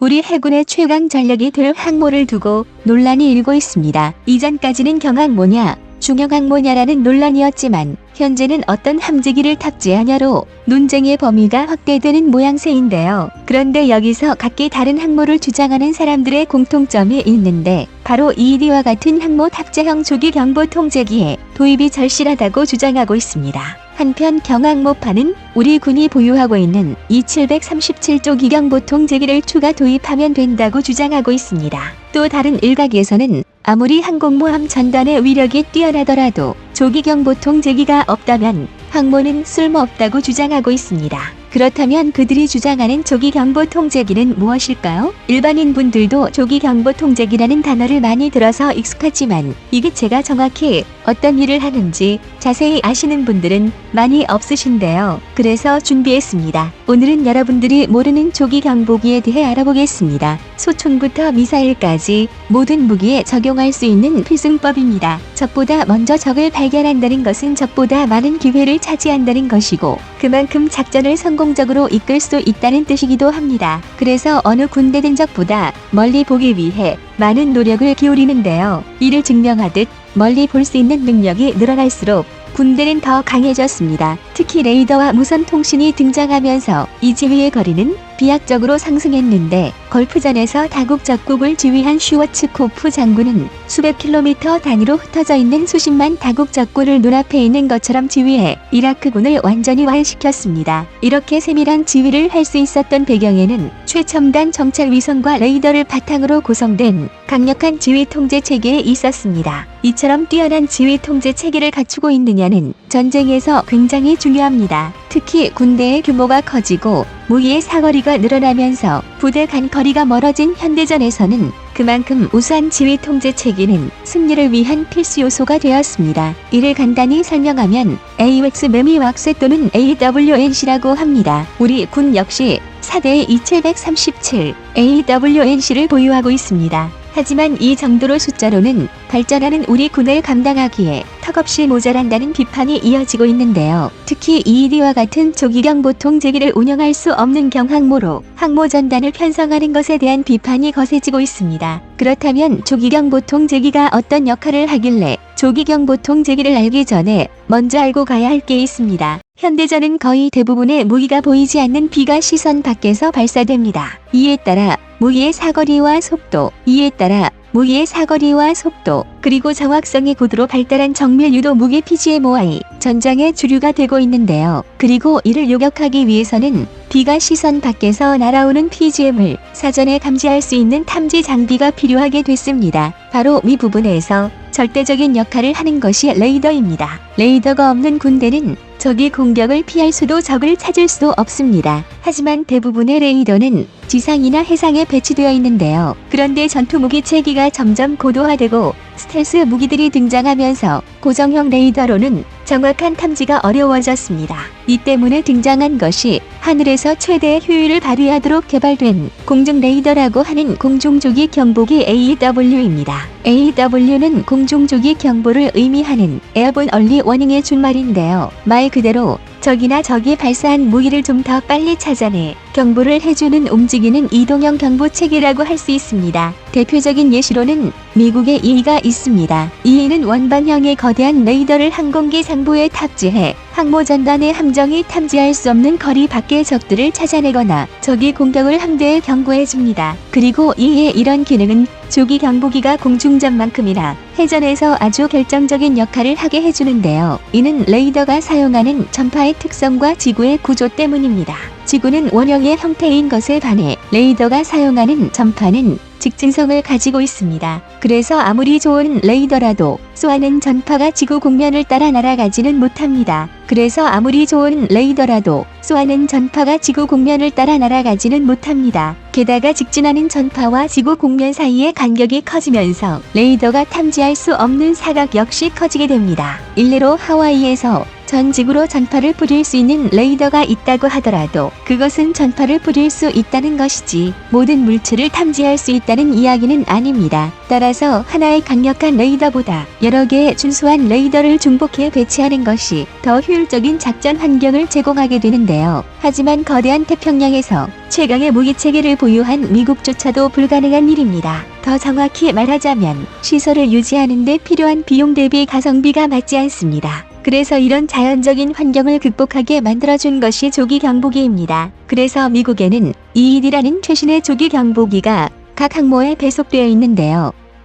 우리 해군의 최강 전력이 될 항모를 두고 논란이 일고 있습니다. 이전까지는 경항모냐 중형항모냐라는 논란이었지만 현재는 어떤 함재기를 탑재하냐로 논쟁의 범위가 확대되는 모양새인데요. 그런데 여기서 각기 다른 항모를 주장하는 사람들의 공통점이 있는데 바로 이와 같은 항모 탑재형 조기 경보 통제기에 도입이 절실하다고 주장하고 있습니다. 한편 경항모파는 우리 군이 보유하고 있는 E737조 기경보 통제기를 추가 도입하면 된다고 주장하고 있습니다. 또 다른 일각에서는 아무리 항공모함 전단의 위력이 뛰어나더라도 조기경보 통제기가 없다면 항모는 쓸모없다고 주장하고 있습니다. 그렇다면 그들이 주장하는 조기경보 통제기는 무엇일까요? 일반인 분들도 조기경보 통제기라는 단어를 많이 들어서 익숙하지만 이게 제가 정확히 어떤 일을 하는지 자세히 아시는 분들은 많이 없으신데요. 그래서 준비했습니다. 오늘은 여러분들이 모르는 조기경보기에 대해 알아보겠습니다. 소총부터 미사일까지 모든 무기에 적용할 수 있는 필승법입니다. 적보다 먼저 적을 발견한다는 것은 적보다 많은 기회를 차지한다는 것이고 그만큼 작전을 성공적으로 이끌 수 있다는 뜻이기도 합니다. 그래서 어느 군대든 적보다 멀리 보기 위해 많은 노력을 기울이는데요. 이를 증명하듯 멀리 볼 수 있는 능력이 늘어날수록 군대는 더 강해졌습니다. 특히 레이더와 무선 통신이 등장하면서 이 지휘의 거리는 비약적으로 상승했는데 걸프전에서 다국적국을 지휘한 슈워츠코프 장군은 수백 킬로미터 단위로 흩어져 있는 수십만 다국적군을 눈앞에 있는 것처럼 지휘해 이라크군을 완전히 와해시켰습니다. 이렇게 세밀한 지휘를 할 수 있었던 배경에는 최첨단 정찰 위성과 레이더를 바탕으로 구성된 강력한 지휘 통제 체계에 있었습니다. 이처럼 뛰어난 지휘 통제 체계를 갖추고 있느냐는 전쟁에서 굉장히 중요합니다. 특히 군대의 규모가 커지고 무기의 사거리가 늘어나면서 부대 간 거리가 멀어진 현대전에서는 그만큼 우수한 지휘 통제 체계는 승리를 위한 필수 요소가 되었습니다. 이를 간단히 설명하면 AWACS 매미왁스 또는 AWNC라고 합니다. 우리 군 역시 4대의 E737 AWNC를 보유하고 있습니다. 하지만 이 정도로 숫자로는 발전하는 우리 군을 감당하기에 턱없이 모자란다는 비판이 이어지고 있는데요. 특히 ED와 같은 조기경보 통제기를 운영할 수 없는 경항모로 항모 전단을 편성하는 것에 대한 비판이 거세지고 있습니다. 그렇다면 조기경보 통제기가 어떤 역할을 하길래 조기경보 통제기를 알기 전에 먼저 알고 가야 할 게 있습니다. 현대전은 거의 대부분의 무기가 보이지 않는 비가 시선 밖에서 발사됩니다. 이에 따라 무기의 사거리와 속도, 그리고 정확성이 고도로 발달한 정밀 유도 무기 PGMOI, 전장의 주류가 되고 있는데요. 그리고 이를 요격하기 위해서는 비가 시선 밖에서 날아오는 PGM을 사전에 감지할 수 있는 탐지 장비가 필요하게 됐습니다. 바로 이 부분에서 절대적인 역할을 하는 것이 레이더입니다. 레이더가 없는 군대는 적이 공격을 피할 수도 적을 찾을 수도 없습니다. 하지만 대부분의 레이더는 지상이나 해상에 배치되어 있는데요. 그런데 전투무기 체계가 점점 고도화되고 스텔스 무기들이 등장하면서 고정형 레이더로는 정확한 탐지가 어려워졌습니다. 이 때문에 등장한 것이 하늘에서 최대의 효율을 발휘하도록 개발된 공중 레이더라고 하는 공중조기 경보기 AW입니다. AW는 공중조기 경보를 의미하는 에어본 얼리 워닝의 준말인데요. 말 그대로 적이나 적이 발사한 무기를 좀 더 빨리 찾아내 경보를 해주는 움직이는 이동형 경보 체계라고 할 수 있습니다. 대표적인 예시로는 미국의 E가 있습니다. E는 원반형의 거대한 레이더를 항공기 상부에 탑재해 항모 전단의 함정이 탐지할 수 없는 거리 밖의 적들을 찾아내거나 적이 공격을 함대에 경고해줍니다. 그리고 E의 이런 기능은 조기 경보기가 공중전만큼이나 해전에서 아주 결정적인 역할을 하게 해주는데요. 이는 레이더가 사용하는 전파의 특성과 지구의 구조 때문입니다. 지구는 원형의 형태인 것에 반해 레이더가 사용하는 전파는 직진성을 가지고 있습니다. 그래서 아무리 좋은 레이더라도 쏘아낸 전파가 지구 공면을 따라 날아가지는 못합니다. 게다가 직진하는 전파와 지구 공면 사이의 간격이 커지면서 레이더가 탐지할 수 없는 사각 역시 커지게 됩니다. 일례로 하와이에서 전 지구로 전파를 뿌릴 수 있는 레이더가 있다고 하더라도 그것은 전파를 뿌릴 수 있다는 것이지 모든 물체를 탐지할 수 있다는 이야기는 아닙니다. 따라서 하나의 강력한 레이더보다 여러 개의 준수한 레이더를 중복해 배치하는 것이 더 효율적인 작전 환경을 제공하게 되는데요. 하지만 거대한 태평양에서 최강의 무기체계를 보유한 미국조차도 불가능한 일입니다. 더 정확히 말하자면 시설을 유지하는 데 필요한 비용 대비 가성비가 맞지 않습니다. 그래서 이런 자연적인 환경을 극복하게 만들어준 것이 조기 경보기입니다. 그래서 미국에는 EED라는 최신의 조기 경보기가 각 항모에 배속되어 있는데요.